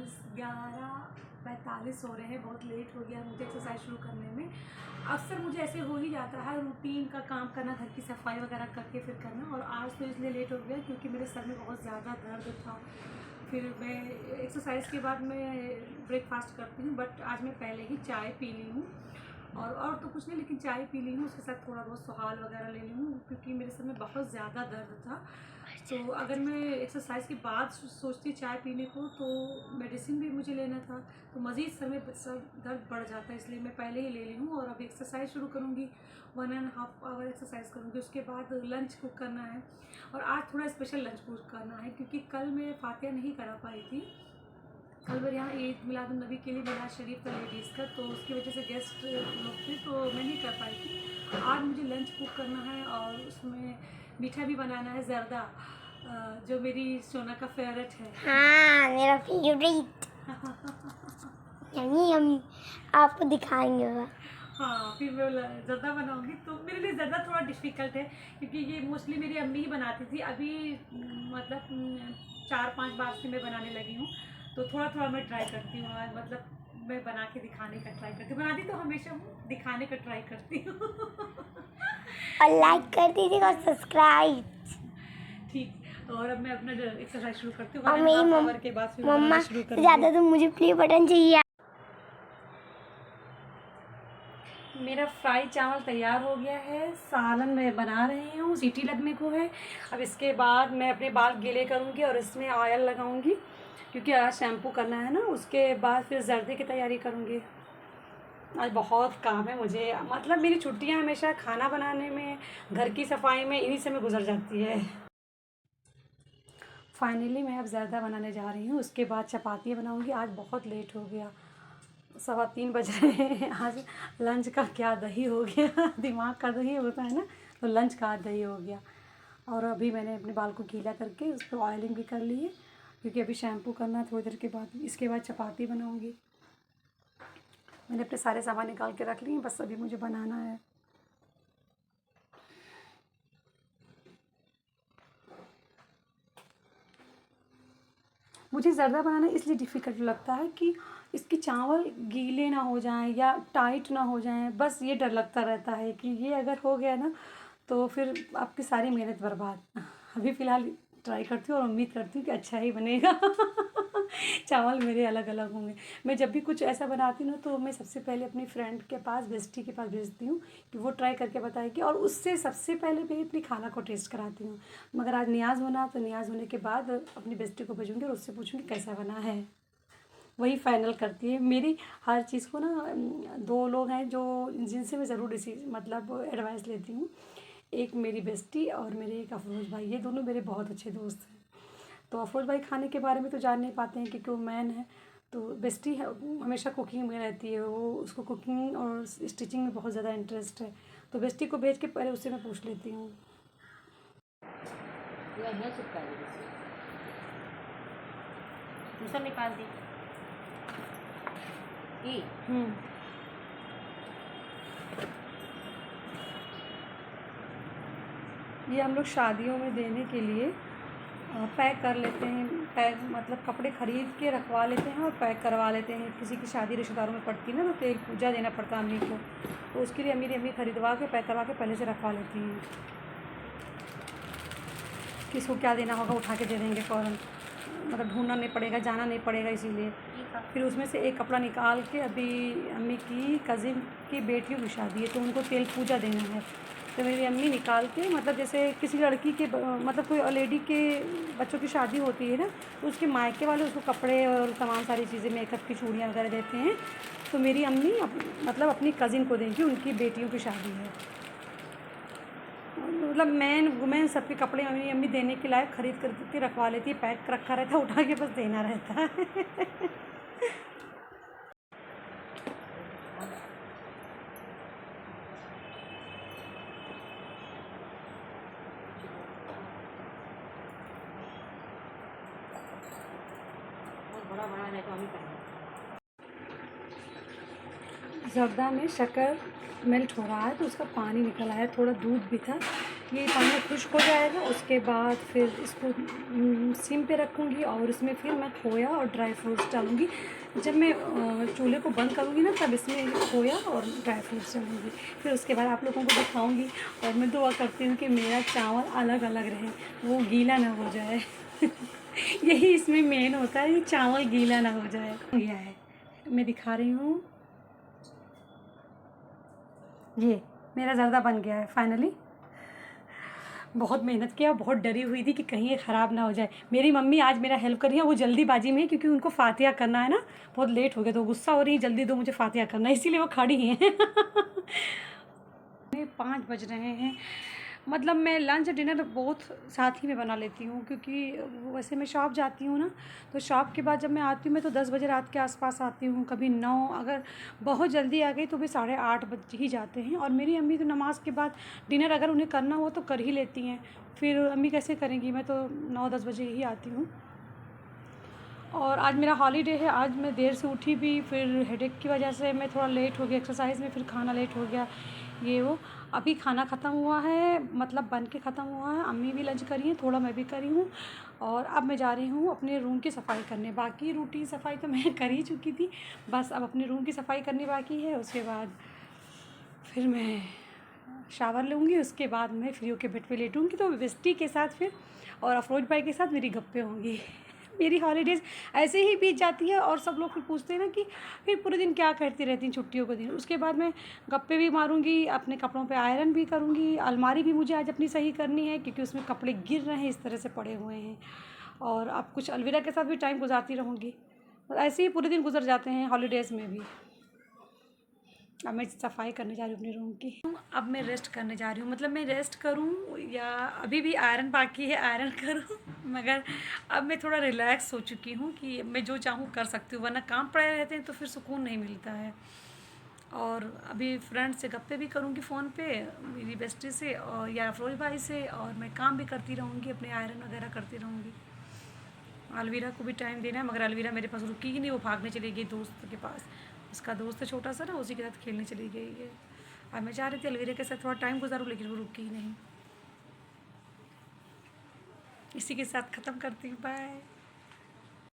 आज 11:45 हो रहे हैं, बहुत लेट हो गया मुझे एक्सरसाइज शुरू करने में। अक्सर मुझे ऐसे हो ही जाता है, रूटीन का काम करना, घर की सफाई वगैरह करके फिर करना, और आज तो इसलिए लेट हो गया क्योंकि मेरे सर में बहुत ज़्यादा दर्द था। फिर मैं एक्सरसाइज के बाद मैं ब्रेकफास्ट करती हूँ, बट आज मैं पहले ही चाय पी ली हूँ, और तो कुछ नहीं, लेकिन चाय पी ली हूँ, उसके साथ थोड़ा बहुत सुहाल वगैरह ले ली हूँ क्योंकि मेरे सर में बहुत ज़्यादा दर्द था। तो अगर मैं एक्सरसाइज के बाद सोचती चाय पीने को तो मेडिसिन भी मुझे लेना था, तो मज़ीद सर दर्द बढ़ जाता है, इसलिए मैं पहले ही ले ली हूँ। और अभी एक्सरसाइज शुरू करूँगी, 1.5 आवर एक्सरसाइज करूँगी, उसके बाद लंच कुक करना है। और आज थोड़ा स्पेशल लंच कुक करना है क्योंकि कल मैं फातिहा नहीं करा पाई थी। कल मेरे यहाँ ईद मिलादुन्नबी के लिए मिलाद शरीफ था लेडीज़ का, तो उसकी वजह से गेस्ट लोग थे तो मैं नहीं कर पाई थी। आज मुझे लंच कुक करना है और उसमें मीठा भी बनाना है, ज़र्दा, जो मेरी सोना का फेवरेट है। हाँ, मेरा फेवरेट। यम्मी यम्मी, आपको दिखाएंगे वो। हाँ, फिर मैं ज़र्दा बनाऊंगी, तो मेरे लिए ज़र्दा थोड़ा डिफ़िकल्ट है क्योंकि ये मोस्टली मेरी अम्मी ही बनाती थी। अभी मतलब 4-5 बार से मैं बनाने लगी हूँ, तो थोड़ा थोड़ा मैं ट्राई करती हूँ, मतलब मैं बना के दिखाने का ट्राई करती हूँ। बनाती तो हमेशा हूँ, दिखाने का ट्राई करती हूँ। और लाइक कर दीजिएगा और सब्सक्राइब। ठीक, और अब मैं अपना एक्सरसाइज शुरू करती हूँ। और मेरी मम्मा के बाद फिर मम्मा बनाना शुरू से करूँगी। ज़्यादा तो मुझे प्ले बटन चाहिए। मेरा फ्राई चावल तैयार हो गया है, सालन मैं बना रही हूँ, सीटी लगने को है। अब इसके बाद मैं अपने बाल गीले करूँगी और इसमें ऑयल लगाऊँगी क्योंकि आज शैम्पू करना है ना। उसके बाद फिर जर्दे की तैयारी करूँगी। आज बहुत काम है मुझे, मतलब मेरी छुट्टियाँ हमेशा खाना बनाने में, घर की सफाई में, इन्हीं से में गुजर जाती है। फाइनली मैं अब ज़र्दा बनाने जा रही हूँ, उसके बाद चपाती बनाऊँगी। आज बहुत लेट हो गया, 3:15 बज रहे हैं। आज लंच का क्या दही हो गया। दिमाग का दही होता है ना, तो लंच का दही हो गया। और अभी मैंने अपने बाल को गीला करके उस पर ऑयलिंग भी कर ली है क्योंकि अभी शैम्पू करना है थोड़ी देर के बाद। इसके बाद चपाती बनाऊँगी। मैंने अपने सारे सामान निकाल के रख लिए, बस अभी मुझे बनाना है। मुझे ज़र्दा बनाना इसलिए डिफ़िकल्ट लगता है कि इसके चावल गीले ना हो जाएं या टाइट ना हो जाएं, बस ये डर लगता रहता है कि ये अगर हो गया ना तो फिर आपकी सारी मेहनत बर्बाद। अभी फ़िलहाल ट्राई करती हूँ और उम्मीद करती हूँ कि अच्छा ही बनेगा। चावल मेरे अलग अलग होंगे। मैं जब भी कुछ ऐसा बनाती हूँ तो मैं सबसे पहले अपनी फ्रेंड के पास, बेस्टी के पास भेजती हूँ कि वो ट्राई करके बताएगी, और उससे सबसे पहले मैं अपनी खाना को टेस्ट कराती हूँ। मगर आज नियाज़ होना, तो नियाज़ होने के बाद अपनी बेस्टी को भेजूँगी और उससे पूछूँगी कैसा बना है। वही फाइनल करती है मेरी हर चीज़ को ना। 2 लोग हैं जो जिनसे मैं ज़रूर मतलब एडवाइस लेती हूँ। एक मेरी बेस्टी और मेरे एक अफरोज़ भाई, ये दोनों मेरे बहुत अच्छे दोस्त हैं। तो अफरोज़ भाई खाने के बारे में तो जान नहीं पाते हैं क्योंकि वो मैन है। तो बेस्टी है, हमेशा कुकिंग में रहती है, वो उसको कुकिंग और स्टिचिंग में बहुत ज़्यादा इंटरेस्ट है। तो बेस्टी को भेज के पहले उससे मैं पूछ लेती हूँ। निकाल दी। ये हम लोग शादियों में देने के लिए पैक कर लेते हैं। पैक मतलब कपड़े ख़रीद के रखवा लेते हैं और पैक करवा लेते हैं। किसी की शादी रिश्तेदारों में पड़ती है ना, तो तेल पूजा देना पड़ता है अम्मी को, तो उसके लिए मेरी अम्मी ख़रीदवा के पैक करवा के पहले से रखवा लेती हैं। किसको क्या देना होगा उठा के दे देंगे फ़ौरन, मतलब ढूंढना नहीं पड़ेगा, जाना नहीं पड़ेगा। इसीलिए फिर उसमें से एक कपड़ा निकाल के, अभी अम्मी की कज़िन की बेटियों की शादी है तो उनको तेल पूजा देना है, तो मेरी अम्मी निकाल के, मतलब जैसे किसी लड़की के मतलब कोई लेडी के बच्चों की शादी होती है ना, तो उसके मायके वाले उसको कपड़े और तमाम सारी चीज़ें, मेकअप की चूड़ियाँ वगैरह देते हैं। तो मेरी अम्मी मतलब अपनी कज़िन को देंगी, उनकी बेटियों की शादी है। मतलब मैन वुमेन सबके कपड़े मेरी अम्मी देने के लायक ख़रीद करके रखवा लेती है, पैक रखा रहता है, उठा के बस देना रहता है। ज़र्दा में शक्कर मेल्ट हो रहा है तो उसका पानी निकल आया, थोड़ा दूध भी था ये पानी खुश्क हो जाएगा, उसके बाद फिर इसको सिम पे रखूँगी और इसमें फिर मैं खोया और ड्राई फ्रूट्स डालूँगी। जब मैं चूल्हे को बंद करूँगी ना, तब इसमें खोया और ड्राई फ्रूट्स डालूँगी। फिर उसके बाद आप लोगों को दिखाऊँगी। और मैं दुआ करती हूँ कि मेरा चावल अलग अलग रहे, वो गीला ना हो जाए। यही इसमें मेन होता है, ये चावल गीला ना हो जाए। यह है, मैं दिखा रही हूँ, ये मेरा ज़र्दा बन गया है फाइनली। बहुत मेहनत किया, बहुत डरी हुई थी कि कहीं ये ख़राब ना हो जाए। मेरी मम्मी आज मेरा हेल्प कर रही है, वो जल्दीबाजी में है क्योंकि उनको फातिहा करना है ना, बहुत लेट हो गया तो गुस्सा हो रही है, जल्दी दो मुझे फातिहा करना है, इसीलिए वो खड़ी हैं। 5 बज रहे हैं। मतलब मैं लंच डिनर बहुत साथ ही में बना लेती हूँ, क्योंकि वैसे मैं शॉप जाती हूँ ना, तो शॉप के बाद जब मैं आती हूँ मैं तो 10 बजे रात के आसपास आती हूँ, कभी 9, अगर बहुत जल्दी आ गई तो भी 8:30 बज ही जाते हैं। और मेरी अम्मी तो नमाज़ के बाद डिनर अगर उन्हें करना हो तो कर ही लेती हैं, फिर अम्मी कैसे करेंगी, मैं तो 9-10 बजे ही आती हूँ। और आज मेरा हॉलीडे है, आज मैं देर से उठी भी, फिर हेडेक की वजह से मैं थोड़ा लेट हो गया एक्सरसाइज में, फिर खाना लेट हो गया, ये वो। अभी खाना ख़त्म हुआ है, मतलब बन के ख़त्म हुआ है, अम्मी भी लंच करी है, थोड़ा मैं भी करी हूँ। और अब मैं जा रही हूँ अपने रूम की सफाई करने। बाकी रूटीन सफाई तो मैं कर ही चुकी थी, बस अब अपने रूम की सफाई करनी बाकी है। उसके बाद फिर मैं शावर लूँगी, उसके बाद मैं फ्री होकर बेड पे लेटूँगी, तो बेस्टी के साथ फिर और अफरोज भाई के साथ मेरी गप्पे होंगी। मेरी हॉलीडेज़ ऐसे ही बीत जाती है। और सब लोग फिर पूछते हैं ना कि फिर पूरे दिन क्या करती रहती हैं छुट्टियों के दिन। उसके बाद मैं गप्पे भी मारूंगी, अपने कपड़ों पे आयरन भी करूंगी। अलमारी भी मुझे आज अपनी सही करनी है क्योंकि उसमें कपड़े गिर रहे हैं, इस तरह से पड़े हुए हैं। और अब कुछ अलविरा के साथ भी टाइम गुजारती रहूँगी। और ऐसे ही पूरे दिन गुजर जाते हैं हॉलीडेज़ में भी। अब मैं सफाई करने जा रही हूँ अपने रूम की। अब मैं रेस्ट करने जा रही हूँ, मतलब मैं रेस्ट करूँ या अभी भी आयरन बाकी है, आयरन करूँ। मगर अब मैं थोड़ा रिलैक्स हो चुकी हूँ कि मैं जो चाहूँ कर सकती हूँ, वरना काम पड़े रहते हैं तो फिर सुकून नहीं मिलता है। और अभी फ्रेंड से गप्पे भी करूँगी फ़ोन पे, मेरी बेस्टी से और या अफरोज भाई से, और मैं काम भी करती रहूँगी, अपने आयरन वगैरह करती रहूँगी। अलविरा को भी टाइम देना है, मगर अलविरा मेरे पास रुकी ही नहीं, वो भागने चली गई दोस्त के पास। उसका दोस्त है छोटा सा ना, उसी के साथ खेलने चली गई है। और मैं चाह रही थी अलविरा के साथ थोड़ा टाइम गुजारूँ, लेकिन वो रुकी ही नहीं। इसी के साथ ख़त्म करती हूँ, बाय।